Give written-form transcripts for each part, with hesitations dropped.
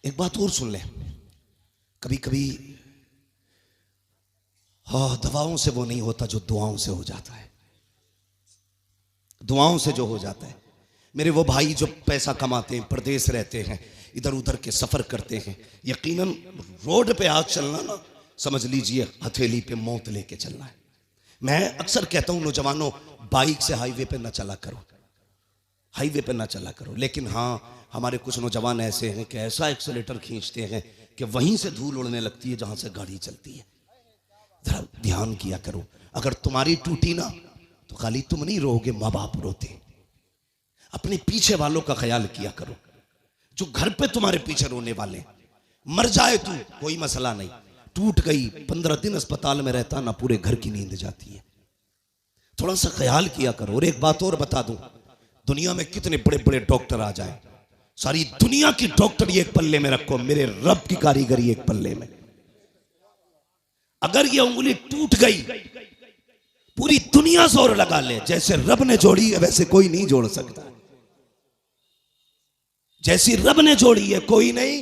एक बात और सुन ले, कभी कभी हाँ दवाओं से वो नहीं होता जो दुआओं से हो जाता है। दुआओं से जो हो जाता है। मेरे वो भाई जो पैसा कमाते हैं, प्रदेश रहते हैं, इधर उधर के सफर करते हैं, यकीनन रोड पे आज चलना ना समझ लीजिए हथेली पे मौत लेके चलना है। मैं अक्सर कहता हूं नौजवानों, बाइक से हाईवे पे ना चला करो, हाईवे पे ना चला करो। लेकिन हाँ, हमारे कुछ नौजवान ऐसे हैं कि ऐसा एक्सीलेटर खींचते हैं कि वहीं से धूल उड़ने लगती है जहां से गाड़ी चलती है। जरा ध्यान किया करो, अगर तुम्हारी टूटी ना तो खाली तुम नहीं रोओगे, माँ बाप रोते। अपने पीछे वालों का ख्याल किया करो, जो घर पे तुम्हारे पीछे रोने वाले। मर जाए तू कोई मसला नहीं, टूट गई 15 दिन अस्पताल में रहता ना, पूरे घर की नींद जाती है। थोड़ा सा ख्याल किया करो। और एक बात और बता दूं, दुनिया में कितने बड़े बड़े डॉक्टर आ जाए, सारी दुनिया की डॉक्टरी एक पल्ले में रखो, मेरे रब की कारीगरी एक पल्ले में। अगर ये उंगली टूट गई, पूरी दुनिया जोर लगा ले, जैसे रब ने जोड़ी है वैसे कोई नहीं जोड़ सकता। जैसी रब ने जोड़ी है कोई नहीं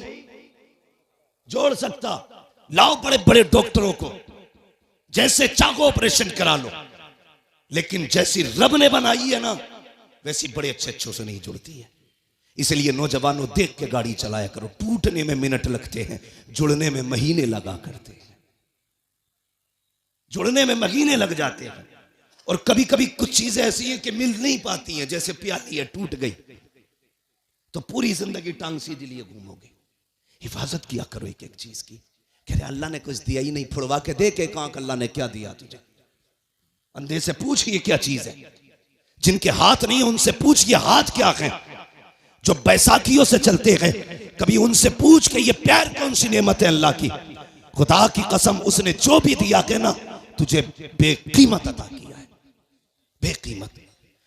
जोड़ सकता। लाओ बड़े बड़े डॉक्टरों को, जैसे चाहो ऑपरेशन करा लो, लेकिन जैसी रब ने बनाई है ना वैसी बड़े अच्छे अच्छों से नहीं जुड़ती है। इसलिए नौजवानों देख के गाड़ी चलाया करो। टूटने में मिनट लगते हैं, जुड़ने में महीने लगा करते हैं, जुड़ने में महीने लग जाते हैं। और कभी कभी कुछ चीजें ऐसी हैं कि मिल नहीं पाती हैं, जैसे प्याली है टूट गई तो पूरी जिंदगी टांग सीधे लिए घूमोगे। हिफाजत किया करो एक एक चीज की। कह रहे अल्लाह ने कुछ दिया ही नहीं, फुड़वा के दे के कहां अल्लाह ने क्या दिया तुझे। अंधे से पूछ ये क्या चीज है, जिनके हाथ नहीं है उनसे पूछ ये हाथ क्या है। जो बैसाखियों से चलते हैं कभी उनसे पूछ के ये पैर कौन सी नेमत है अल्लाह की। खुदा की कसम उसने जो भी दिया के ना तुझे बेकीमत अता किया है, बेकीमत।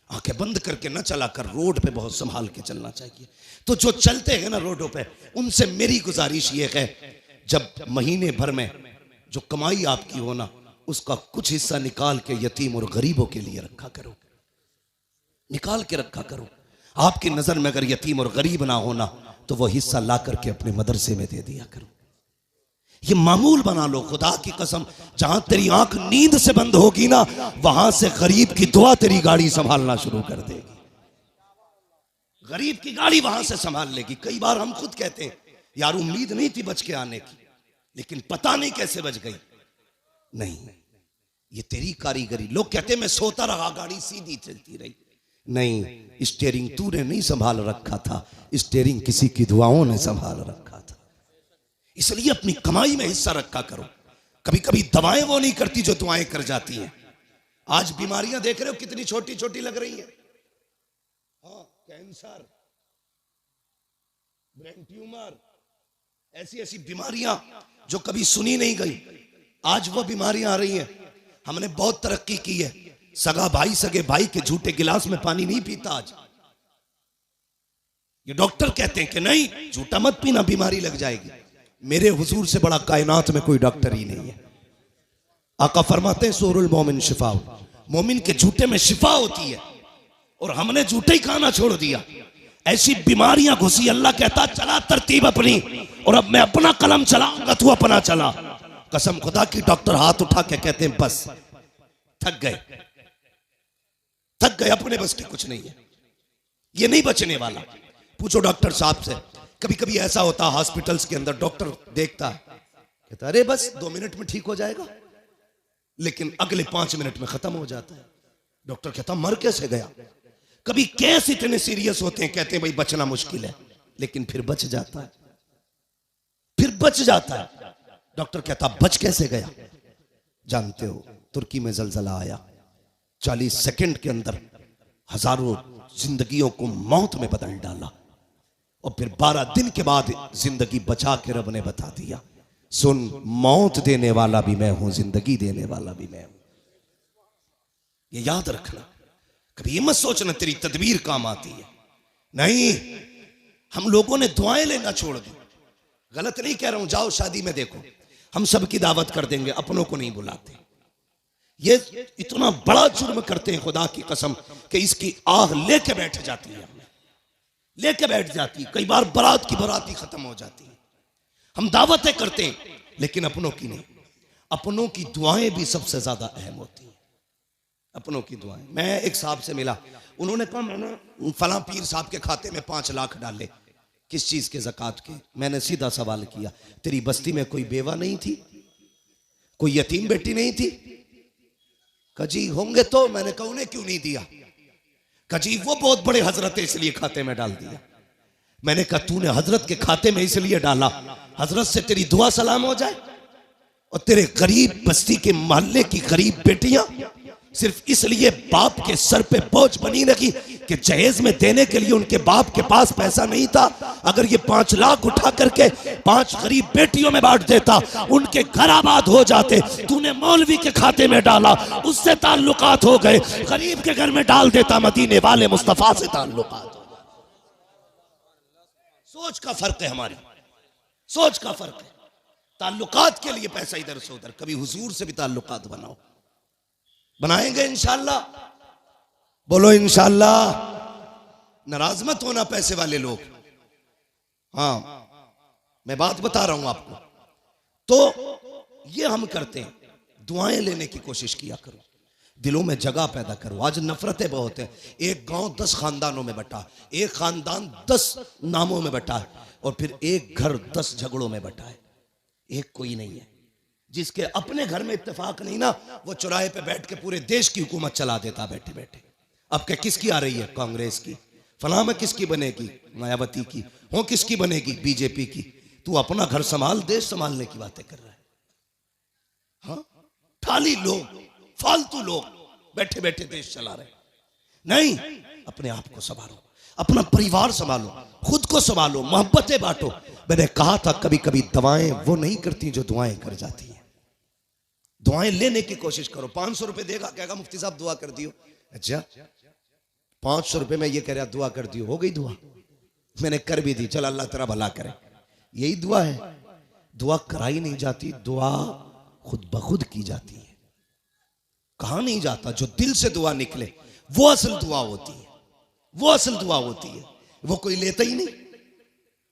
आंखें बंद करके न चला कर, रोड पे बहुत संभाल के चलना चाहिए। तो जो चलते हैं ना रोडों पे, उनसे मेरी गुजारिश ये है, जब महीने भर में जो कमाई आपकी हो ना उसका कुछ हिस्सा निकाल के यतीम और गरीबों के लिए रखा करो, निकाल के रखा करो। आपकी नजर में अगर यतीम और गरीब ना होना तो वो हिस्सा ला करके अपने मदरसे में दे दिया करो। ये मामूल बना लो। खुदा की कसम, जहां तेरी आंख नींद से बंद होगी ना वहां से गरीब की दुआ तेरी गाड़ी संभालना शुरू कर देगी। गरीब की गाड़ी वहां से संभाल लेगी। कई बार हम खुद कहते हैं यार उम्मीद नहीं थी बच के आने की, लेकिन पता नहीं कैसे बच गई। नहीं, ये तेरी कारीगरी। लोग कहते हैं मैं सोता रहा गाड़ी सीधी चलती रही। नहीं, स्टीयरिंग तूने नहीं संभाल रखा था, स्टीयरिंग किसी की दुआओं ने संभाल रखा था। इसलिए अपनी कमाई में हिस्सा रखा करो। कभी कभी दवाएं वो नहीं करती जो दुआएं कर जाती हैं। आज बीमारियां देख रहे हो कितनी छोटी छोटी लग रही हैं। हाँ, कैंसर, ब्रेन ट्यूमर, ऐसी ऐसी बीमारियां जो कभी सुनी नहीं गई, आज वो बीमारियां आ रही हैं। हमने बहुत तरक्की की है। सगा भाई सगे भाई के झूठे गिलास में पानी नहीं पीता आज। ये डॉक्टर कहते हैं कि नहीं झूठा मत पीना, बीमारी लग जाएगी। मेरे हुजूर से बड़ा कायनात में कोई डॉक्टर ही नहीं है। आका फरमाते हैं सूरुल मोमिन शिफा, मोमिन के झूठे में शिफा होती है। और हमने झूठे ही खाना छोड़ दिया, ऐसी बीमारियां घुसी। अल्लाह कहता चला तरतीब अपनी, और अब मैं अपना कलम चलाऊंगा तू अपना चला। कसम खुदा की, डॉक्टर हाथ उठा के कहते हैं बस थक गए, थक गए, अपने बस की कुछ नहीं है, ये नहीं बचने वाला। पूछो डॉक्टर साहब से। कभी कभी ऐसा होता है हॉस्पिटल्स के अंदर, डॉक्टर देखता है कहता अरे बस 2 मिनट में ठीक हो जाएगा, लेकिन अगले 5 मिनट में खत्म हो जाता है। डॉक्टर कहता मर कैसे गया। कभी केस इतने सीरियस होते हैं, कहते हैं भाई बचना मुश्किल है, लेकिन फिर बच जाता है, फिर बच जाता है। डॉक्टर कहता बच कैसे गया। जानते हो तुर्की में जलजला आया, 40 सेकंड के अंदर हजारों जिंदगियों को मौत में बदल डाला, और फिर 12 दिन के बाद जिंदगी बचा के रब ने बता दिया सुन, मौत देने वाला भी मैं हूं, जिंदगी देने वाला भी मैं हूं। ये याद रखना। कभी ये मत सोचना तेरी तदबीर काम आती है। नहीं, हम लोगों ने दुआएं लेना छोड़ दी। गलत नहीं कह रहा हूं, जाओ शादी में देखो, हम सबकी दावत कर देंगे, अपनों को नहीं बुलाते। ये इतना बड़ा जुर्म करते हैं खुदा की कसम कि इसकी आह लेके बैठ जाती है, लेके बैठ जाती है। कई बार बारात की बारात ही खत्म हो जाती है। हम दावतें करते हैं लेकिन अपनों की नहीं। अपनों की दुआएं भी सबसे ज्यादा अहम होती हैं, अपनों की दुआएं। मैं एक साहब से मिला, उन्होंने कहा मैंने फलां पीर साहब के खाते में 5 लाख डाले। किस चीज के? ज़कात के। मैंने सीधा सवाल किया, तेरी बस्ती में कोई बेवा नहीं थी, कोई यतीम बेटी नहीं थी? कजी होंगे तो। मैंने कहा उन्हें क्यों नहीं दिया? कजी वो बहुत बड़े हजरत है इसलिए खाते में डाल दिया। मैंने कहा तूने हजरत के खाते में इसलिए डाला, हजरत से तेरी दुआ सलाम हो जाए, और तेरे गरीब बस्ती के मोहल्ले की गरीब बेटियां सिर्फ इसलिए बाप के सर पे बोझ बनी रही कि जहेज में देने के लिए उनके बाप के पास पैसा नहीं था। अगर ये 5 लाख उठा करके 5 गरीब बेटियों में बांट देता, उनके घर आबाद हो जाते। तूने मौलवी के खाते में डाला, उससे ताल्लुकात हो गए। गरीब के घर में डाल देता, मदीने वाले मुस्तफा से ताल्लुकात हो गए। सोच का फर्क है, हमारी सोच का फर्क है। ताल्लुकात के लिए पैसा इधर से उधर, कभी हुजूर से भी ताल्लुकात बनाओ। बनाएंगे इंशाअल्लाह, बोलो इंशाअल्लाह। नाराज मत होना पैसे वाले लोग। हाँ, मैं बात बता रहा हूं आपको। तो ये हम करते हैं, दुआएं लेने की कोशिश किया करो, दिलों में जगह पैदा करो। आज नफरतें बहुत हैं। एक गांव 10 खानदानों में बटा, एक खानदान 10 नामों में बटा है, और फिर एक घर 10 झगड़ों में बटा है। एक कोई नहीं है। जिसके अपने घर में इत्तेफाक नहीं ना, वो चौराहे पे बैठ के पूरे देश की हुकूमत चला देता बैठे बैठे। अब क्या किसकी आ रही है? कांग्रेस की। फलां में किसकी बनेगी? मायावती की। हो किसकी बनेगी? बीजेपी की। तू अपना घर संभाल, देश संभालने की बातें कर रहा है। हाँ, थाली लोग, फालतू लोग बैठे बैठे देश चला रहे। नहीं, अपने आप को संभालो, अपना परिवार संभालो, खुद को संभालो, मोहब्बतें बांटो। मैंने कहा था कभी कभी दवाएं वो नहीं करती जो दुआएं कर जाती हैं। दुआएं लेने की कोशिश करो। 500 रुपए देगा, कहेगा मुफ्ती साहब दुआ कर दियो। अच्छा, 500 रुपए में ये कह रहा दुआ कर दियो, हो गई दुआ? मैंने कर भी दी, चल अल्लाह तेरा भला करे। यही दुआ है? दुआ कराई नहीं जाती, दुआ खुद ब खुद की जाती है। कहा नहीं जाता, जो दिल से दुआ निकले वो असल दुआ होती है, वो असल दुआ होती है। वो कोई लेता ही नहीं,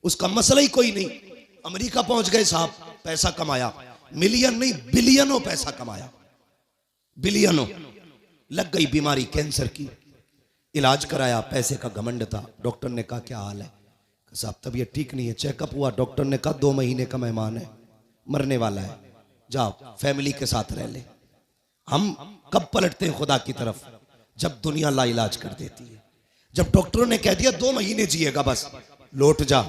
उसका मसला ही कोई नहीं। अमेरिका पहुंच गए साहब, पैसा कमाया, मिलियन नहीं बिलियनों पैसा कमाया, बिलियनों। लग गई बीमारी कैंसर की, इलाज कराया, पैसे का घमंड था। डॉक्टर ने कहा क्या हाल है? साहब तबीयत ठीक नहीं है। चेकअप हुआ, डॉक्टर ने कहा 2 महीने का मेहमान है, मरने वाला है, जाओ फैमिली के साथ रह ले। हम कब पलटते हैं खुदा की तरफ? जब दुनिया लाइलाज कर देती है। जब डॉक्टरों ने कह दिया 2 महीने जिएगा बस, लौट जा,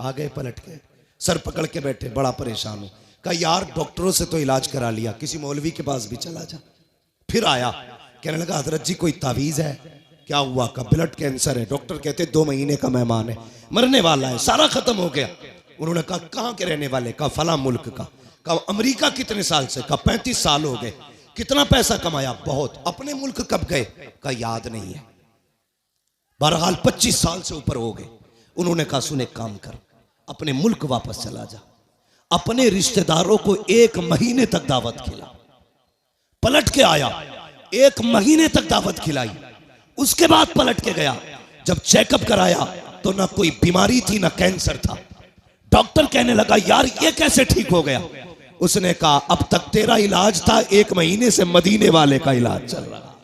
आ गए पलट के, सर पकड़ के बैठे, बड़ा परेशान हो। कहा यार डॉक्टरों से तो इलाज करा लिया, किसी मौलवी के पास भी चला जा। फिर आया, कहने लगा हजरत जी कोई तावीज है? क्या हुआ? का ब्लड कैंसर है, डॉक्टर कहते 2 महीने का मेहमान है, मरने वाला है, सारा खत्म हो गया। उन्होंने कहा कहां के रहने वाले? कहा फला मुल्क का। कहा अमेरिका कितने साल से? कहा 35 साल हो गए। कितना पैसा कमाया? बहुत। अपने मुल्क कब गए? कहा याद नहीं है। बहरहाल 25 साल से ऊपर हो गए। उन्होंने कहा सुने काम कर, अपने मुल्क वापस चला जा, अपने रिश्तेदारों को 1 महीने तक दावत खिला। पलट के आया, 1 महीने तक दावत खिलाई, उसके बाद पलट के गया। जब चेकअप कराया तो ना कोई बीमारी थी ना कैंसर था। डॉक्टर कहने लगा यार ये कैसे ठीक हो गया? उसने कहा अब तक तेरा इलाज था, 1 महीने से मदीने वाले का इलाज चल रहा है।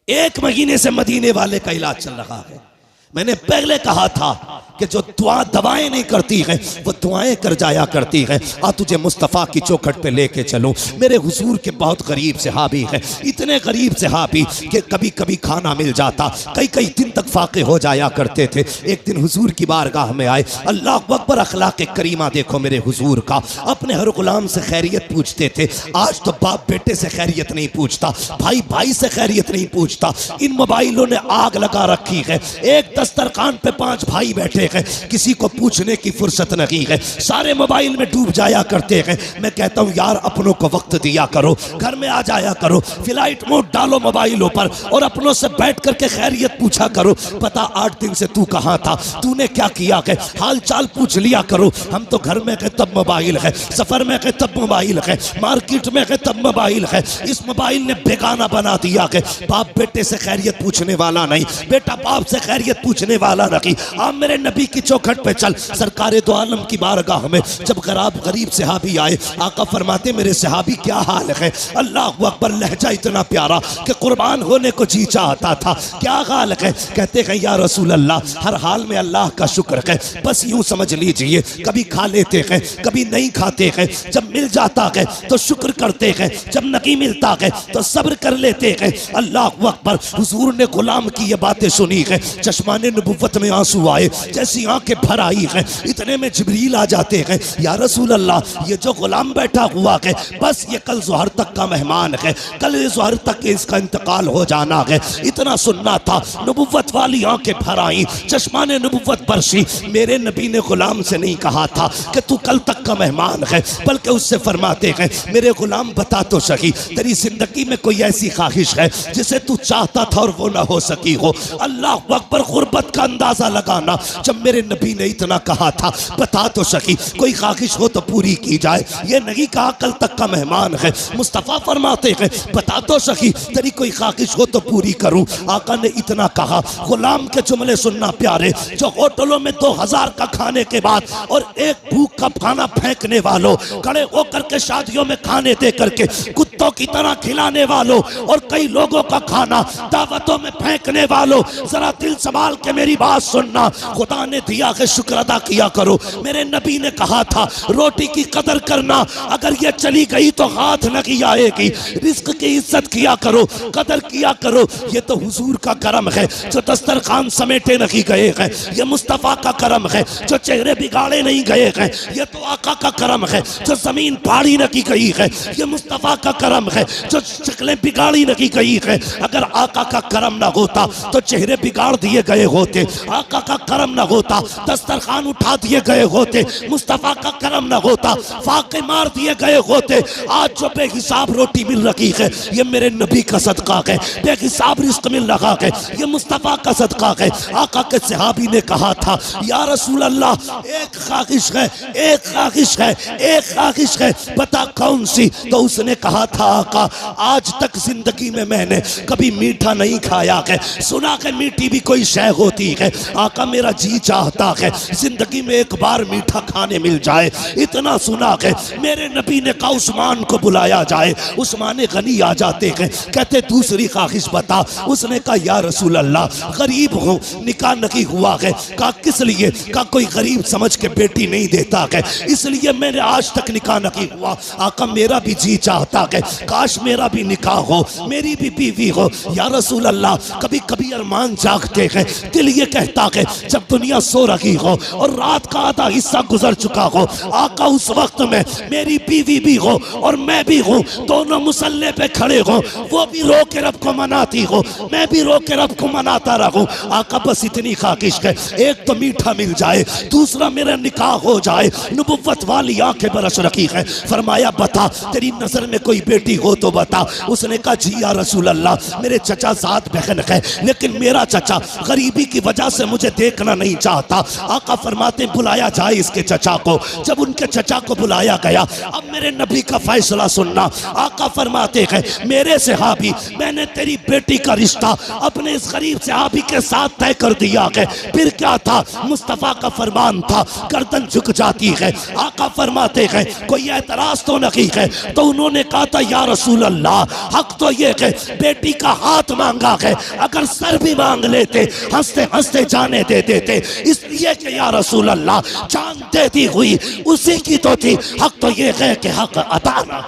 1 महीने से मदीने वाले का इलाज चल रहा है। मैंने पहले कहा था कि जो दुआ दवाएं नहीं करती है वो दुआएं कर जाया करती है। आ तुझे मुस्तफ़ा की चौखट पे लेके चलूं। मेरे हुजूर के बहुत गरीब सहाबी है, इतने गरीब सहाबी कि कभी कभी खाना मिल जाता, कई कई दिन तक फाके हो जाया करते थे। एक दिन हुजूर की बारगाह में आए, अल्लाह अकबर, अखलाक करीमा देखो मेरे हुजूर का। अपने हर गुलाम से खैरियत पूछते थे। आज तो बाप बेटे से खैरियत नहीं पूछता, भाई भाई से खैरियत नहीं पूछता। इन मोबाइलों ने आग लगा रखी है। एक दस्तरखान पे 5 भाई बैठे हैं, किसी को पूछने की फुर्सत नहीं है, सारे मोबाइल में डूब जाया करते हैं। मैं कहता हूं यार अपनों को वक्त दिया करो, घर में आ जाया करो, फ्लाइट मोड डालो मोबाइलों पर और अपनों से बैठ करके खैरियत पूछा करो। पता 8 दिन से तू कहां था, तूने क्या किया है, हाल चाल पूछ लिया करो। हम तो घर में गए तब मोबाइल है, सफर में गए तब मोबाइल है, मार्केट में गए तब मोबाइल है। इस मोबाइल ने बेगाना बना दिया है। बाप बेटे से खैरियत पूछने वाला नहीं, बेटा बाप से खैरियत पूछने वाला नहीं। आप मेरे नबी नबी की चौखट पे चल। सरकारे दो आलम की बारगाह में जब गरीब सहाबी आए, आका फरमाते मेरे सहाबी क्या हाल है? अल्लाह अकबर, लहजा इतना प्यारा कि कुर्बान होने को जी चाहता था। क्या हाल है? कहते हैं या रसूल अल्लाह, हर हाल में अल्लाह का शुक्र है। बस यूं समझ लीजिए, कभी खा लेते हैं, कभी नहीं खाते हैं। जब मिल जाता है तो शुक्र करते हैं, जब नहीं मिलता है तो सब्र कर लेते हैं। अल्लाह अकबर, हुजूर ने गुलाम की ये बातें सुनी है, चश्माने नबुव्वत में आंसू आए, जैसी आंखें भर आई है। इतने में जिब्रील आ जाते हैं, या रसूल अल्लाह, ये जो गुलाम बैठा हुआ है बस ये कल ज़ोहर तक का मेहमान है, कल ज़ोहर तक इसका इंतकाल हो जाना है। इतना सुनना था, नबुव्वत वाली आंखें भर आई, चश्माने नबुव्वत बरसी। मेरे नबी ने गुलाम से नहीं कहा था कि तू कल तक का मेहमान है, बल्कि उससे फरमाते हैं मेरे गुलाम बता तो सही, तेरी जिंदगी में कोई ऐसी ख्वाहिश है जिसे तू चाहता था और वो ना हो सकी हो? अल्लाह अकबर, गुर्बत का अंदाजा लगाना। जब मेरे नबी ने इतना कहा था, बता तो सही, कोई ख्वाहिश हो तो पूरी की जाए। ये नहीं कहा कल तक का मेहमान है। मुस्तफ़ा फरमाते हैं बता तो सही, तेरी कोई ख्वाहिश हो तो पूरी करूं। आका ने इतना कहा, गुलाम के जुमले सुनना प्यारे, जो होटलों में 2000 का खाने के बाद और एक भूख का खाना फेंकने वालों, खड़े होकर के शादियों में खाने दे करके कुत्तों की तरह खिलाने वालों, और कई लोगों का खाना दावतों में फेंकने वालों, जरा दिल संभाल के मेरी बात सुनना। खुदा ने दिया है, शुक्र अदा किया करो। मेरे नबी ने कहा था रोटी की कदर करना, अगर ये चली गई तो हाथ नहीं आएगी। रिस्क की इज्जत किया करो, कदर किया करो। ये तो हुजूर का करम है जो दस्तरखान समेटे नहीं गए हैं। ये मुस्तफ़ा का करम है जो चेहरे बिगाड़े नहीं गए हैं। ये तो आका का करम है जो जमीन फाड़ी नहीं गई है। ये मुस्तफ़ा का करम है जो शक्लें बिगाड़ी नहीं गई है। अगर आका का करम ना होता तो चेहरे बिगाड़ दिए गए होते। आका का करम ना होता दस्तरखान उठा दिए गए होते। मुस्तफ़ा का करम ना होता फाके मार दिए गए होते। आज जो बेहिसाब रोटी मिल रही है ये मेरे नबी का सदका है। बेहिसाब रिस्क मिल रहा है ये मुस्तफ़ा का सदका है। आका के सहाबी ने कहा था या रसूल अल्लाह, एक ख्वाहिश है, एक ख्वाहिश है, एक ख्वाहिश है, बता कौन सी? तो उसने कहा था आका, आज तक जिंदगी में मैंने कभी मीठा नहीं खाया है, सुना है मीठी भी कोई शय होती है। आका मेरा जी चाहता है जिंदगी में एक बार मीठा खाने मिल जाए। इतना सुना है मेरे नबी ने कहा उस्मान को बुलाया जाए। उस्मान गनी आ जाते हैं, कहते दूसरी ख्वाहिश बता। उसने कहा या रसूल अल्लाह, गरीब हूँ, निकाह नहीं हुआ है। कहा किस लिए? कहा कोई गरीब समझ के बेटी नहीं देता है, इसलिए मैंने आज तक निकाह नहीं हुआ। आका मेरा भी जी चाहता है काश मेरा भी निकाह हो, मेरी भी बीवी हो। या रसूल अल्लाह, कभी कभी अरमान जागते हैं, दिल ये कहता है जब दुनिया सो रही हो और रात का आधा हिस्सा गुजर चुका हो, आका उस वक्त में मेरी बीवी भी हो और मैं भी हूँ, दोनों मुसल्ले पे खड़े हो, वो भी रो के रब को मनाती हो, मैं भी रो के रब को मनाता रहूं। आका बस इतनी ख्वाहिश है, एक तो मीठा मिल जाए, दूसरा मेरा निकाह हो जाए। नबुव्वत वाली आंखें बरस रखी है। फरमाया बता तेरी नजर में कोई बेटी हो तो बता। उसने कहा जी या रसूल अल्लाह, मेरे चचा सात बहन है, लेकिन मेरा चचा गरीबी की वजह से मुझे देखना नहीं चाहता। आका फरमाते बुलाया जाए इसके चचा को। जब उनके चचा को बुलाया गया, अब मेरे नबी का फैसला सुनना। आका फरमाते हैं मेरे सहाबी, मैंने तेरी बेटी का रिश्ता अपने इस गरीब सहाबी के साथ तय कर दिया है। फिर क्या था? मुस्तफ़ा का फरमान था, गर्दन झुक जाती है। आका फरमाते हैं कोई एतराज तो नहीं है? तो उन्होंने कहा था या रसूल अल्लाह, हक तो ये है बेटी का हाथ मांगा है, अगर सर भी मांग लेते हंसते हंसते जाने दे देते, इसलिए कि या रसूल अल्लाह जान देती हुई उसी की तो थी। हक तो ये है कि हक अता ना।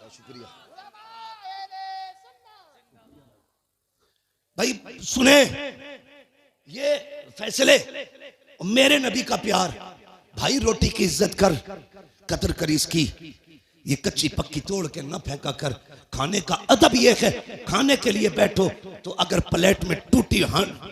शुक्रिया भाई। सुने ये फैसले, मेरे नबी का प्यार। भाई रोटी की इज्जत कर, कदर कर इसकी, ये कच्ची पक्की तोड़ के ना फेंका कर, खाने का अदब यह है, खाने के लिए बैठो तो अगर प्लेट में टूटी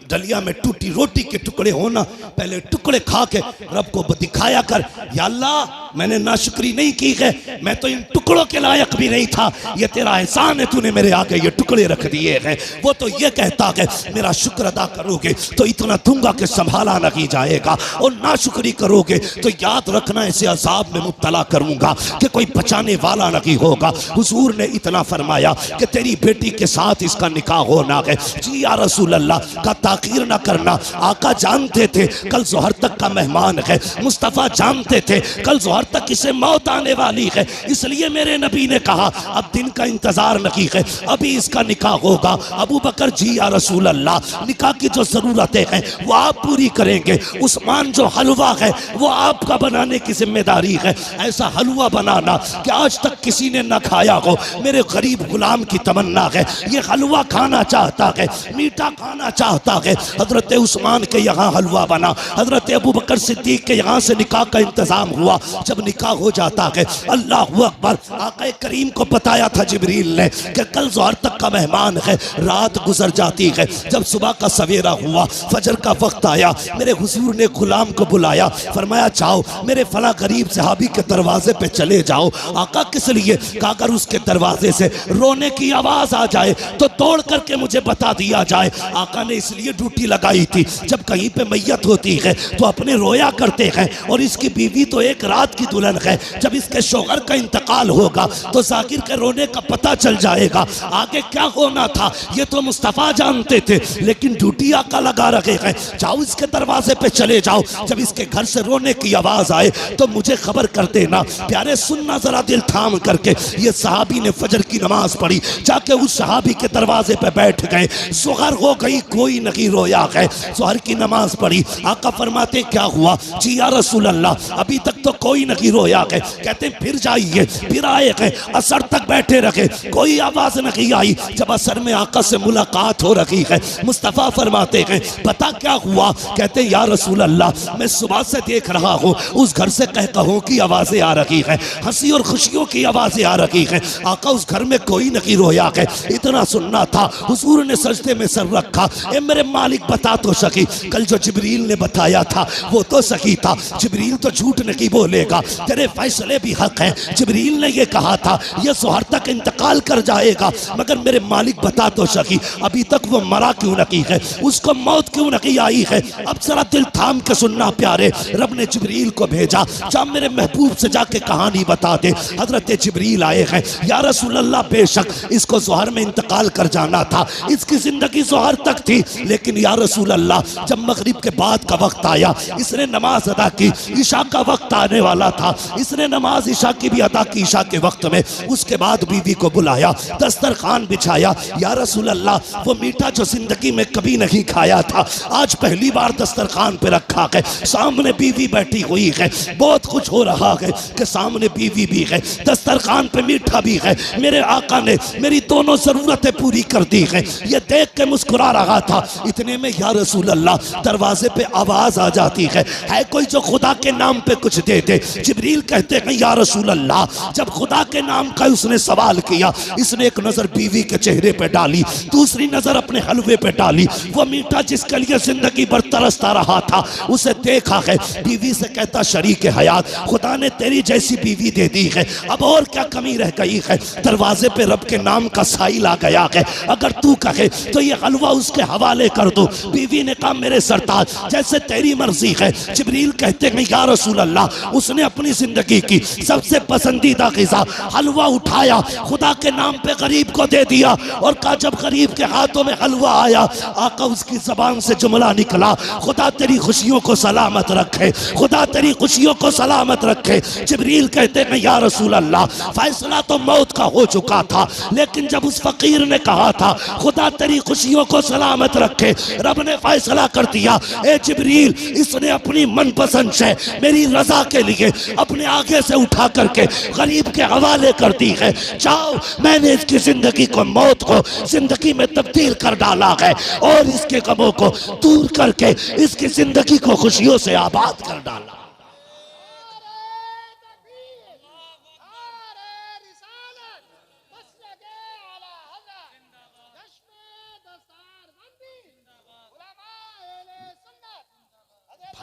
डलिया में टूटी रोटी के टुकड़े होना, पहले टुकड़े खा के रब को दिखाया कर, या अल्लाह मैंने नाशुक्री नहीं की है, मैं तो इन टुकड़ों के लायक भी नहीं था, ये तेरा एहसान है, तूने मेरे आगे ये टुकड़े रख दिए हैं। वो तो ये कहता है मेरा शुक्र अदा करोगे तो इतना दूंगा कि संभाला नहीं जाएगा, और नाशुक्री करोगे तो याद रखना ऐसे अजाब में मुब्तला करूंगा कि कोई बचाने वाला नहीं होगा। हुजूर ने इतना फरमाया कि तेरी बेटी के साथ इसका निकाह होना है। जी या रसूल अल्लाह का ताकीर ना करना। आका जानते थे कल जोहर तक का मेहमान है, मुस्तफ़ा जानते थे कल जोहर तक इसे मौत आने वाली है, इसलिए मेरे नबी ने कहा अब दिन का इंतजार नहीं है, अभी इसका निकाह होगा। अबू बकर जी या रसूल अल्लाह निकाह की जो जरूरतें हैं वो आप पूरी करेंगे। उस्मान जो हलवा है वो आपका बनाने की जिम्मेदारी है। ऐसा हलवा बनाना कि आज तक किसी ने न खाया हो। मेरे गरीब गुलाम की तमन्ना है, ये हलवा खाना चाहता है, मीठा खाना चाहता है। हजरत उस्मान के यहाँ हलवा बना, हजरत अबू बकर सिद्दीक के यहाँ से निकाह का इंतजाम हुआ। जब निकाह हो जाता है, अल्लाह अकबर, आक़ा करीम को बताया था जिब्रील ने कि कल ज़ोहर तक का मेहमान है। रात गुजर जाती है, जब सुबह का सवेरा हुआ, फजर का वक्त आया, मेरे हुजूर ने गुलाम को बुलाया, फरमाया जाओ मेरे फला गरीब सहाबी के दरवाजे पे चले जाओ। आका किस लिए? कि अगर उसके दरवाजे से रोने की आवाज आ जाए तो तोड़ करके मुझे बता दिया जाए। आका ने इसलिए ड्यूटी लगाई थी, जब कहीं पे मैयत होती है तो अपने रोया करते हैं, और इसकी बीवी तो एक रात की दुल्हन है। जब इसके शौहर का इंतकाल होगा तो जाकिर के रोने का पता चल जाएगा। आगे क्या होना था ये तो मुस्तफ़ा जानते थे, लेकिन ड्यूटी आका लगा रखे हैं। जाओ इसके दरवाजे पे चले जाओ, जब इसके घर से रोने की आवाज आए तो मुझे खबर कर देना। प्यारे सुनना जरा दिल थाम करके, ये सहाबी ने फजर की नमाज पढ़ी, जाके उस सहाबी के दरवाजे पे बैठ गए। ज़ोहर हो गई, कोई नहीं रोया है। ज़ोहर की नमाज पढ़ी, आका फरमाते क्या हुआ? जी या रसूल अल्लाह अभी तक तो कोई नहीं रोया है। कहते फिर जाइए, फिर आए हैं, असर तक बैठे रखे, कोई आवाज नहीं आई। जब असर में आका से मुलाकात हो रही है, मुस्तफ़ा फरमाते हैं पता क्या हुआ? कहते या रसूल अल्लाह मैं सुबह से देख रहा हूँ उस घर से कहकहों की आवाजें आ रही हैं, हंसी और खुशियों की आवाजें आ रही हैं। आका उस घर में कोई नहीं रोया है। इतना सुनना था, हुजूर ने सजदे में सर रखा। ए मेरे मालिक बता तो सकी, कल जो जिब्रील ने बताया था वो तो सही था, जिब्रील तो झूठ नहीं बोलेगा, तेरे फैसले भी हक हैं। जिब्रील ने ये कहा था ये ज़ोहर तक इंतकाल कर जाएगा, मगर मेरे मालिक बता तो सकी अभी तक वो मरा क्यों नहीं है, उसको मौत क्यों नहीं आई है? अब जरा दिल थाम के सुनना प्यारे, रब ने जिब्रील को भेजा, जा मेरे महबूब से जाके कहानी बता दे। हजरत जिब्रील आए हैं, या रसूल अल्लाह बेशक इसको ज़ोहर में इंतकाल कर जाना था, इसकी जिंदगी ज़ोहर तक थी, लेकिन या रसूल अल्लाह जब मगरिब के बाद का वक्त आया, इसने नमाज अदा की, ईशा का वक्त आने वाला था, इसने नमाज ईशा की भी अदा की ईशा के वक्त में। उसके बाद बीवी को बुलाया, दस्तरखान बिछाया। या रसूल अल्लाह वो मीठा जो जिंदगी में कभी नहीं खाया था आज पहली बार दस्तरखान पे रखा है, सामने बीवी बैठी हुई है, बहुत कुछ हो रहा है कि सामने बीवी भी है, दस्तरखान पे मीठा भी है। मेरे आका ने मेरी दोनों जरूरतें पूरी कर दी है, ये देख के मुस्कुरा रहा था। इतने में या रसूल अल्लाह दरवाजे पे आवाज आ जाती है कोई जो खुदा के नाम पे कुछ दे दे। जिब्रील कहते हैं या रसूल अल्लाह जब खुदा के नाम का उसने सवाल किया, इसने एक नजर बीवी के चेहरे पे डाली, दूसरी नजर अपने हलवे पे डाली। वो मीठा जिसके लिए जिंदगी भर तरसता रहा था उसे देखा है, बीवी से कहता शरीक हयात खुदा ने तेरी जैसी बीवी दे दी है, अब और क्या कमी रह गई है? दरवाजे पे रब के नाम का साइल आ गया है, अगर तू कहे तो ये हलवा उसके हवाले कर दो। बीवी ने कहा मेरे सरताज जैसे तेरी मर्जी है। जिब्रील कहते हैं या रसूल अल्लाह उसने अपनी जिंदगी की सबसे पसंदीदा ग़िज़ा हलवा उठाया, खुदा के नाम पे गरीब को दे दिया, और कहा जब गरीब के हाथों में हलवा आया, आका उसकी जबान से जुमला निकला, खुदा तेरी खुशियों को सलामत रखे, खुदा तेरी खुशियों को सलामत रखे। जिब्रील कहते हैं या रसूल अल्लाह फैसला तो मौत का हो चुका था, लेकिन जब उस फकीर ने कहा था खुदा तेरी खुशियों को सलामत रखे, रब ने फैसला कर दिया ए जिब्रील इसने अपनी मनपसंद से मेरी रजा के लिए अपने आगे से उठा करके गरीब के हवाले कर दी है। जाओ मैंने इसकी जिंदगी को मौत को जिंदगी में तब्दील कर डाला है, और इसके गमों को दूर करके इसकी जिंदगी को खुशियों से आबाद कर डाला।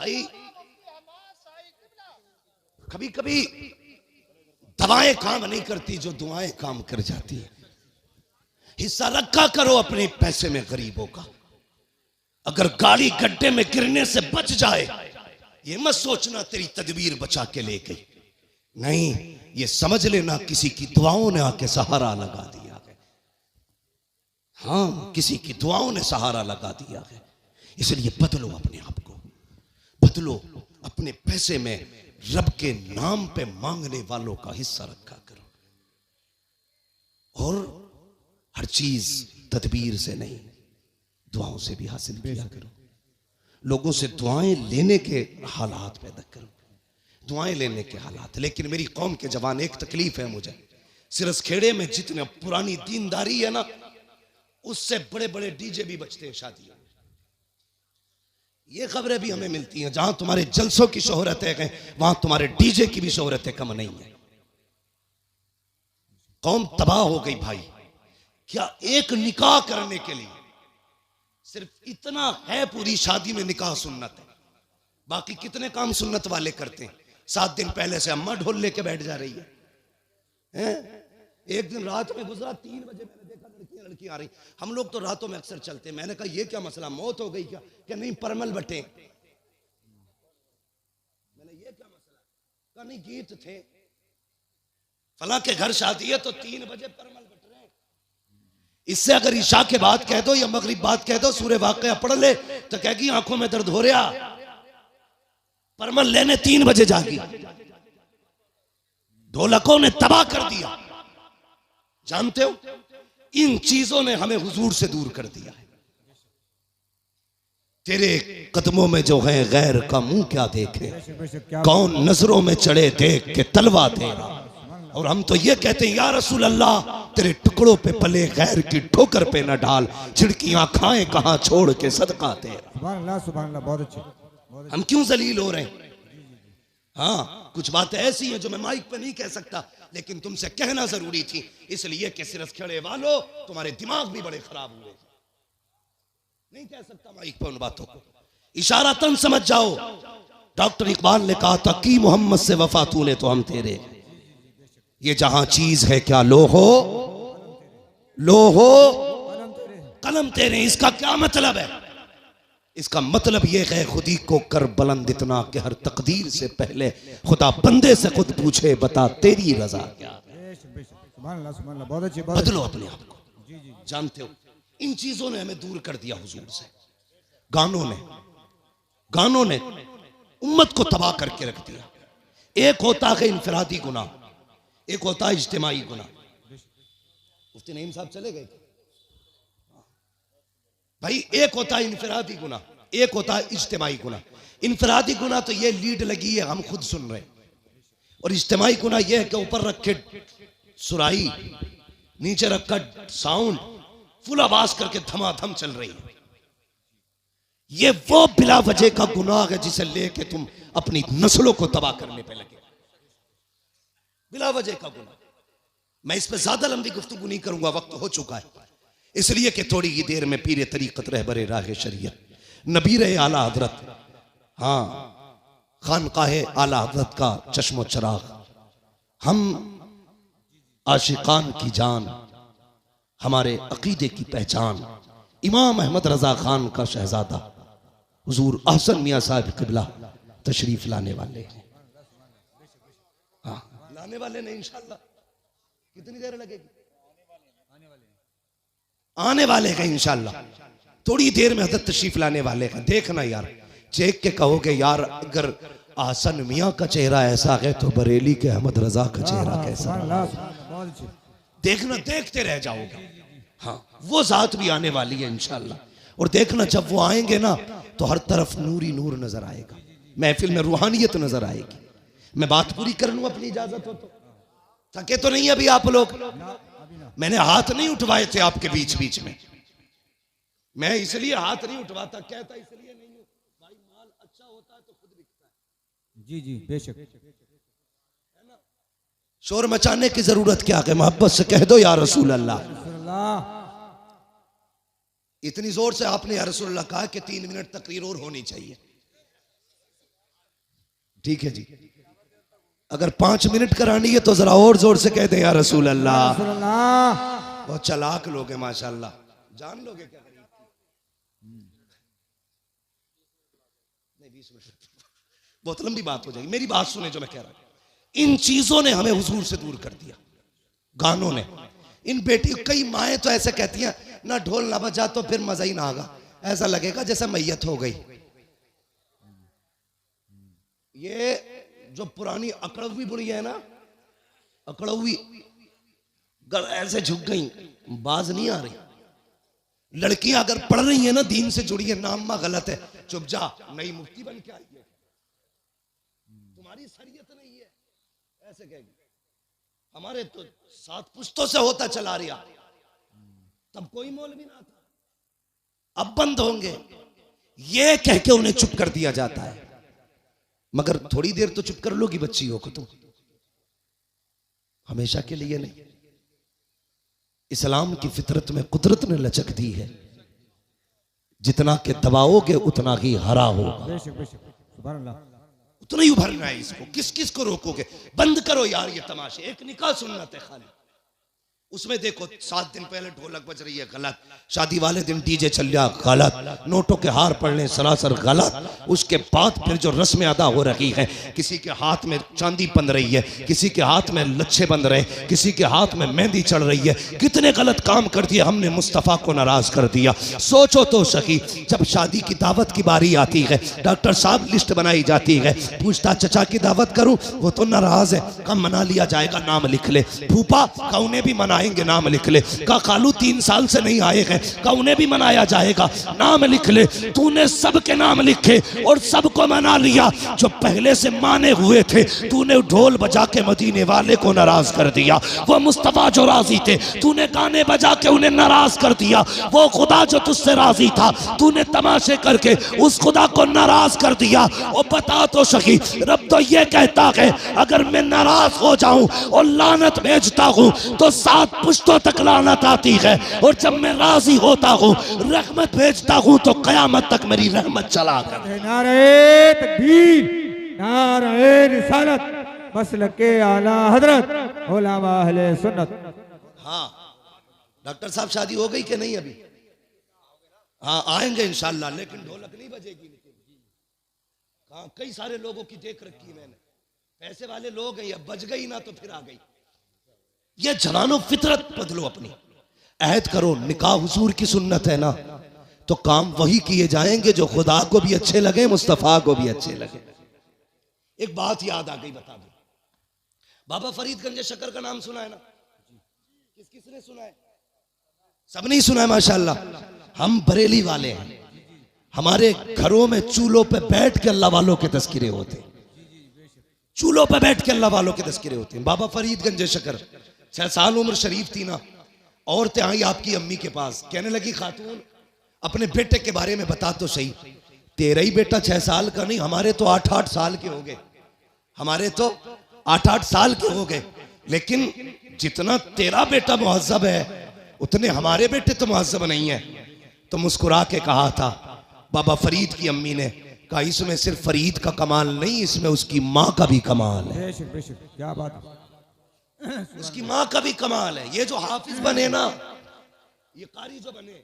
भाई कभी कभी दवाएं काम नहीं करती जो दुआएं काम कर जाती है। हिस्सा रखा करो अपने पैसे में गरीबों का। अगर गाड़ी गड्ढे में गिरने से बच जाए, ये मत सोचना तेरी तदबीर बचा के ले गई, नहीं, ये समझ लेना किसी की दुआओं ने आके सहारा लगा दिया है। हाँ, किसी की दुआओं ने सहारा लगा दिया है। इसलिए बदलो अपने आप को, बदलो। अपने पैसे में रब के नाम पे मांगने वालों का हिस्सा रखा करो, और हर चीज तदबीर से नहीं, दुआओं से भी हासिल किया करो। लोगों से दुआएं लेने के हालात पैदा करो, दुआएं लेने के हालात। लेकिन मेरी कौम के जवान, एक तकलीफ है मुझे, सिरस खेड़े में जितने पुरानी दीनदारी है ना, उससे बड़े बड़े डीजे भी बजते हैं शादियों में। ये खबरें भी हमें मिलती हैं, जहां तुम्हारे जलसों की शोहरत है वहां तुम्हारे डीजे की भी शोहरत कम नहीं है। कौम तबाह हो गई भाई। क्या एक निकाह करने के लिए सिर्फ इतना है, पूरी शादी में निकाह सुन्नत है, बाकी कितने काम सुन्नत वाले करते हैं। 7 दिन पहले से अम्मा ढोल लेके बैठ जा रही है। एक दिन रात में गुजरा, 3 बजे मैंने देखा लड़की आ रही। हम लोग तो रातों में अक्सर चलते हैं। मैंने कहा ये क्या मसला, मौत हो गई क्या? कि नहीं, परमल बटे। मैंने ये क्या मसला? कहा नहीं, गीत थे, फला के घर शादी है तो 3 बजे परमल बट रहे हैं। इससे अगर ईशा के बाद कह दो या मगरिब बाद कह दो सूर्य वाकया पढ़ ले, तो कहेगी आंखों में दर्द हो रहा, परमल लेने 3 बजे जागी। ढोलकों ने तबाह कर दिया। जानते हो, इन चीजों ने हमें हुजूर से दूर कर दिया है। तेरे कदमों में जो है गैर का मुंह क्या देखे, कौन नजरों में चढ़े देख के तलवा तेरा। और हम तो ये कहते हैं या रसूल अल्लाह, तेरे टुकड़ों पे पले गैर की ठोकर पे न डाल, छिड़कियां खाएं कहां छोड़ के सदका तेरा। सुभान अल्लाह, सुभान अल्लाह, बहुत अच्छे। हम क्यों जलील हो रहे हैं? हाँ, कुछ बातें ऐसी हैं जो मैं माइक पे नहीं कह सकता, लेकिन तुमसे कहना जरूरी थी, इसलिए कि सिरस खेड़े वालों, तुम्हारे दिमाग भी बड़े खराब हुए। नहीं कह सकता माइक पे उन बातों को, इशारातन समझ जाओ। डॉक्टर इकबाल ने कहा था कि मोहम्मद से वफा तूने तो हम तेरे। ये जहां चीज है क्या लो हो कलम तेरे। इसका क्या मतलब है? इसका मतलब यह है खुदी को कर बुलंद इतना कि हर तकदीर से पहले खुदा बंदे से खुद पूछे बता तेरी रजा क्या। बदलो अपने आप को। जानते हो, इन चीजों ने हमें दूर कर दिया हुजूर से। गानों ने उम्मत को तबाह करके रख दिया। एक होता है इनफरादी गुनाह, एक होता है इज्तिमाई गुनाह। मुफ्ती नईम साहब चले गए भाई। एक होता है इनफरादी गुनाह, एक होता है इज्तिमाई गुनाह। इनफरादी गुनाह तो ये लीड लगी है, हम खुद सुन रहे हैं। और इज्तिमाई गुनाह ये है कि ऊपर रखे सुराही, नीचे रखा साउंड, फुल आवाज करके धमाधम चल रही है। ये वो बिला वजह का गुनाह है जिसे लेके तुम अपनी नस्लों को तबाह करने पे लगे। बिला वजह का गुनाह। मैं इस पे ज्यादा लंबी गुफ्तगू नहीं करूंगा, वक्त हो चुका है। इसलिए कि थोड़ी ही देर में पीर तरीकत रहबर राह शरीयत नबीर आला हजरत, हाँ, खानकाहे आला हजरत का चश्मो चराग, हम आशिकान की जान, हमारे अकीदे की पहचान, इमाम अहमद रजा खान का शहजादा हुजूर अहसन मियां साहब किबला तशरीफ लाने वाले हैं। हाँ, लाने वाले नहीं, इंशाल्लाह। कितनी देर लगेगी? आने वाले हैं इंशाल्लाह। थोड़ी देर में हजरत तशरीफ लाने वाले हैं। देखना यार, चेक के कहोगे यार अगर आसन मियां का चेहरा ऐसा है तो बरेली के अहमद रजा का चेहरा कैसा? देखना, देखते रह जाओगे। हाँ, वो जात भी आने वाली है इंशाल्लाह। और देखना जब वो आएंगे ना तो हर तरफ नूर ही नूर नजर आएगा, महफिल में रूहानियत नजर आएगी। मैं बात पूरी कर लूं, अपनी इजाजत हो तो। थके तो नहीं अभी आप लोग? मैंने हाथ नहीं उठवाए थे आपके बीच बीच में। मैं इसलिए हाथ नहीं उठवाता, कहता इसलिए नहीं हूं भाई, माल अच्छा होता है तो खुद बिकता है। जी जी बेशक। है ना? शोर मचाने की जरूरत क्या है? मोहब्बत से कह दो या रसूल अल्लाह। इतनी जोर से आपने या रसूल अल्लाह कहा कि 3 मिनट तकरीर और होनी चाहिए। ठीक है जी, अगर 5 मिनट करानी है तो जरा और जोर से कह दें या रसूल अल्लाह। बहुत चालाक लोग हैं माशाल्लाह, जान लोगे क्या करेंगे? नहीं 20 मिनट बहुत लंबी बात हो जाएगी, मेरी बात सुने जो मैं कह रहा हूं। इन चीजों ने हमें हुजूर से दूर कर दिया, गानों ने। इन बेटी कई माएँ तो ऐसे कहती हैं ना ढोल ना बजा तो फिर मजा ही ना आगा, ऐसा लगेगा जैसे मैयत हो गई। ये जो पुरानी अकड़वी बुढ़िया है ना, अकड़वी ऐसे झुक गई, बाज नहीं आ रही। लड़कियां अगर पढ़ रही है ना दीन से जुड़ी है, नाम मां गलत है, चुप जा, नई मुफ्ती बन के आई है, तुम्हारी शरीयत नहीं है, ऐसे कहेगी। हमारे तो 7 पुश्तों से होता चला रहा, तब कोई मौलवी ना था, अब बंद होंगे, ये कह के उन्हें चुप कर दिया जाता है। मगर थोड़ी देर तो चुप कर लोगी बच्चियों को, तुम हमेशा के लिए नहीं। इस्लाम की फितरत में कुदरत ने लचक दी है, जितना के दबाओगे उतना ही हरा होगा, उतना ही उभरना है। इसको किस किस को रोकोगे? बंद करो यार ये तमाशे। एक निकाह सुन्नत है खाली, उसमें देखो 7 दिन पहले ढोलक बज रही है, गलत। शादी वाले दिन डीजे चल रहा, गलत। नोटों के हार पड़ने सरासर गलत। उसके बाद फिर जो रस्में अदा हो रही है, किसी के हाथ में चांदी बंध रही है, किसी के हाथ में लच्छे बंध रहे, किसी के हाथ में मेहंदी चढ़ रही है। कितने गलत काम कर दिए हमने, मुस्तफ़ा को नाराज कर दिया। सोचो तो सही, जब शादी की दावत की बारी आती है, डॉक्टर साहब लिस्ट बनाई जाती है, पूछता चचा की दावत करूं, वो तो नाराज है, कम मना लिया जाएगा, नाम लिख ले। फूफा का उन्हें भी मनाएंगे, नाम लिख ले। का खालू 3 साल से नहीं आए हैं, का उन्हें भी मनाया जाएगा, नाम लिख ले। तूने सबके नाम लिखे और सबको मना लिया। जो पहले से माने हुए थे, तूने ढोल बजा के मदीने वाले को नाराज कर दिया। वो मुस्तफा जो राजी थे, तूने गाने बजा के उन्हें नाराज कर दिया। वो खुदा जो तुझसे राजी था, तूने तमाशे करके उस खुदा को नाराज कर दिया। और बता तो सही, रब तो ये कहता है अगर मैं नाराज हो जाऊं और लानत भेजता हूं तो 7 पुश्तों तक लानत आती है, और जब मैं राजी होता हूँ रहमत भेजता हूँ तो कयामत तक मेरी रहमत चला कर। नारे तकबीर, नारे रिसालत, मसलके आला हजरत उलमा अहले सुन्नत। हाँ डॉक्टर साहब शादी हो गई कि नहीं अभी? हाँ आएंगे इंशाल्लाह, लेकिन ढोलक नहीं बजेगी। हाँ कई सारे लोगों की देख रखी मैंने, पैसे वाले लोग हैं, अब बज गई ना तो फिर आ गई। ये जवानों फितरत बदलो अपनी, अहद करो। निकाह हुजूर की सुन्नत है ना, तो काम वही किए जाएंगे जो खुदा को भी अच्छे लगे, मुस्तफा को भी अच्छे लगे। एक बात याद आ गई, बता दो, बाबा फरीद गंज शकर का नाम सुना है ना? किस किसने सुना है? सब नहीं सुना है माशाल्लाह। हम बरेली वाले हैं, हमारे घरों में चूल्हों पे बैठ के अल्लाह वालों के तस्किरे होते हैं, चूल्हों पे बैठ के अल्लाह वालों के तस्किरे होते हैं। बाबा फरीद गंज शकर 6 साल उम्र शरीफ थी ना, औरतें आई आपकी अम्मी के पास, कहने लगी खातून अपने बेटे के बारे में बता तो सही, तेरा ही बेटा 6 साल का नहीं, हमारे तो 8-8 साल के हो गए, हमारे तो 8-8 साल के हो गए, लेकिन जितना तेरा बेटा मुहज्जब है उतने हमारे बेटे तो मुहज्जब नहीं है। तो मुस्कुरा के कहा था बाबा फरीद की अम्मी ने, कहा इसमें सिर्फ फरीद का कमाल नहीं, इसमें उसकी माँ का भी कमाल है। बेशक बेशक, क्या बात है, उसकी माँ का भी कमाल है। ये जो हाफिज बने ना, ये कारी जो बने,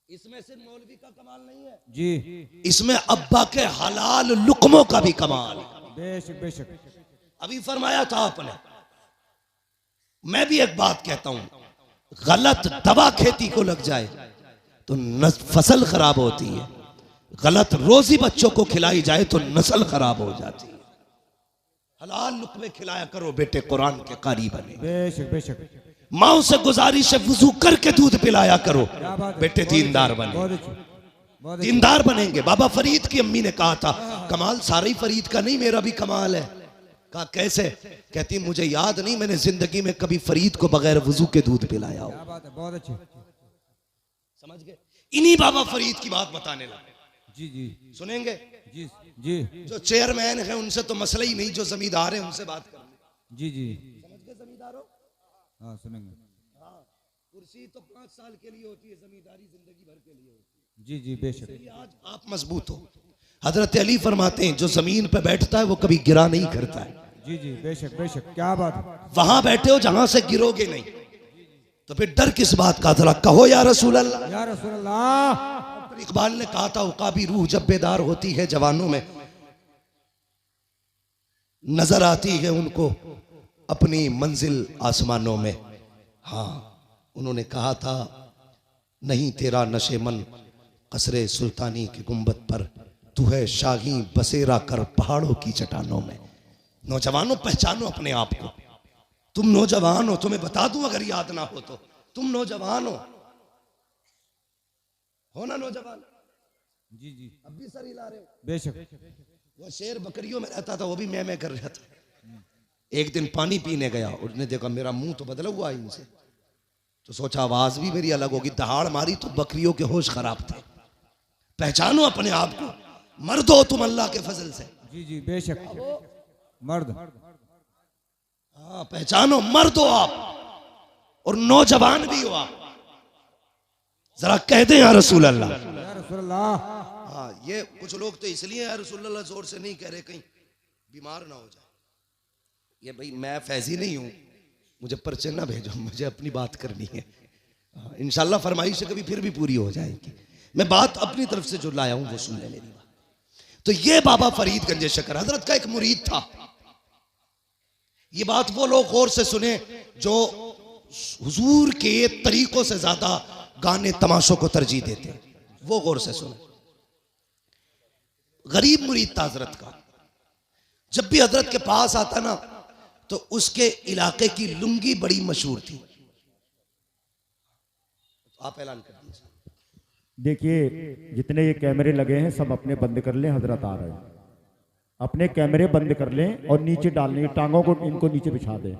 इसमें सिर्फ मौलवी का कमाल नहीं है जी, इसमें अब्बा के हलाल लुकमों का भी कमाल है। बेशक बेशक। अभी फरमाया था आपने, मैं भी एक बात कहता हूं, गलत दवा खेती को लग जाए तो फसल खराब होती है, गलत रोजी बच्चों को खिलाई जाए तो नस्ल खराब हो जाती है। हलाल लुकमे खिलाया करो बेटे, कुरान के कारी बने। बेशक बेशक। माओ से गुजारिश है वुजू करके दूध पिलाया करो बेटे, दीनदार बने। बहुत अच्छे, दीनदार बनेंगे। बाबा फरीद की अम्मी ने कहा था कमाल सारा ही फरीद का नहीं, मेरा भी कमाल है। कहा कैसे? कहती मुझे याद नहीं मैंने जिंदगी में कभी फरीद को बगैर वुजू के दूध पिलाया हो। क्या बात है, बहुत अच्छे, समझ गए? इन्हीं बाबा फरीद की बात बताने लगा। जी जी सुनेंगे? जी जी जो चेयरमैन है उनसे तो मसला ही नहीं, जो जमींदार है उनसे बात कर। जी जी, समझ गए जमींदारों? हाँ सुनेंगे। हाँ, कुर्सी तो 5 साल के लिए होती है, जमींदारी जिंदगी भर के लिए होती है। जी जी बेशक। आज आप मजबूत हो, हजरत अली फरमाते हैं जो जमीन पे बैठता है वो कभी गिरा नहीं करता है। जी जी, बेशक बेशक, क्या बात है। वहां बैठे हो जहां से गिरोगे नहीं, तो फिर डर किस बात का? जरा कहो या रसूल अल्लाह। या रसूल अल्लाह। इकबाल ने कहा था उकाबी रूह जब बेदार होती है जवानों में, नजर आती है उनको अपनी मंजिल आसमानों में। हाँ, उन्होंने कहा था नहीं तेरा नशे मन कसरे सुल्तानी की गुंबद पर, तू है शाही बसेरा कर पहाड़ों की चट्टानों में। नौजवानों पहचानो अपने आप को, तुम नौजवान हो। तुम्हें बता दूं अगर याद ना हो तो, तुम नौजवान हो ना नौजवान? जी जी, अब भी सर हिला रहे हो। बेशक। वो शेर बकरियों में रहता था, वो भी मैं कर रहा था। एक दिन पानी पीने गया, उसने देखा मेरा मुंह तो बदला हुआ है इनसे, तो सोचा आवाज भी मेरी अलग होगी। दहाड़ मारी तो बकरियों के होश खराब थे। पहचानो अपने आप को, मर्द हो तुम अल्लाह के फजल से। जी जी, बेशक, मर्द। हाँ, पहचानो, मर्द हो आप और नौजवान भी हो आप। जरा कह दें या रसूल अल्लाह। या रसूल अल्लाह। हाँ, ये कुछ लोग तो इसलिए या रसूल अल्लाह जोर से नहीं कह रहे कहीं बीमार ना हो जाए। ये भाई मैं फैजी नहीं हूं, मुझे पर्चे ना भेजो, मुझे अपनी बात करनी है। इंशाल्लाह फरमाइश कभी फिर भी पूरी हो जाएगी। मैं बात अपनी तरफ से जो लाया हूं वो सुन ले मेरी बात। तो ये बाबा फरीद गंज शकर हजरत का एक मुरीद था। ये बात वो लोग गौर से सुने जो हुजूर के तरीकों से ज्यादा गाने तमाशों को तरजीह देते, वो गौर से सुने। गरीब मुरीद था हजरत का। जब भी हजरत के पास आता ना तो उसके इलाके की लुंगी बड़ी मशहूर थी। आप ऐलान कर दीजिए। देखिए, जितने ये कैमरे लगे हैं सब अपने बंद कर लें, हजरत आ रहे हैं। अपने कैमरे बंद कर लें और नीचे डालने, टांगों को इनको नीचे बिछा दें।